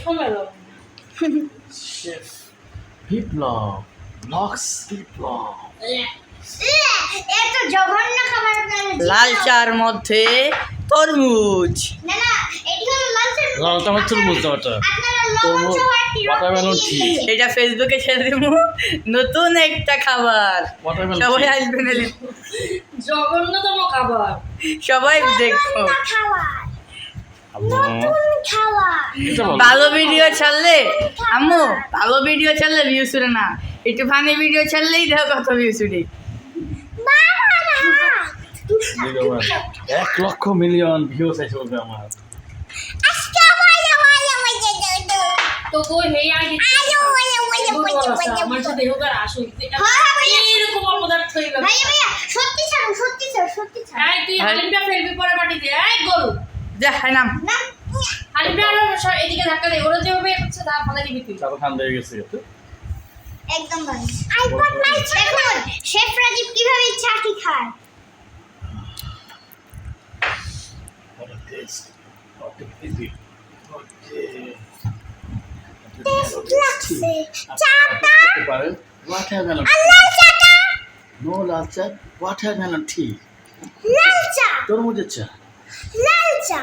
ওঠমেলো chef বিপ্লব locks বিপ্লব। এত জঘন্য খাবার আপনারা লাল চার মধ্যে তরমুজ। না না এটি হলো লাল চা লাল চামচ তরমুজ দাওটা আপনারা লবণ তরমুজ, সহ একটি watermelon রক্ত tea। দিয়েছেন। এটা ফেসবুকে ছেড়ে দেবো, নতুন একটা খাবার। Watermelon সবাই tea। আসবেন, জঘন্যতম খাবার। সবাই দেখো। নতুন খাবার আম্মু নতুন খাবার এটা বলো। ভালো ভিডিও ছাড়লে আম্মু, ভালো ভিডিও ছাড়লে ভিউ শুনে না, একটু ফানি ভিডিও ছাড়লেই দেখো কত ভিউ শুনি। বিগমান 1 লক্ষ মিলিয়ন ভিউজ আছে বলবে আমার। তো কই হেই আইডি আমার সাথে হোকার আসল এরকম অপদার্থ হইল। ভাইয়া ভাইয়া সত্যি ছাড়ো এই তুই হালিমটা ফেলবি পরে মাটি দে। এই গরু যা হাই নাম। না হালিমটা আরো এদিকে ধাক্কা দে। ওরা যেভাবে হচ্ছে তা ফেলে দিবি তুই। চারো ঠান্ডা হয়ে গেছে তো। একদম ভাই আই গট মাই দেখুন শেফ রাজীব কিভাবে চাটি খায় What a taste. What a easy. Test লাগছে চাটা Watermelon. লাল চাটা No লাল চা, watermelon tea. লাল চা তরমুজের চা। লাল চা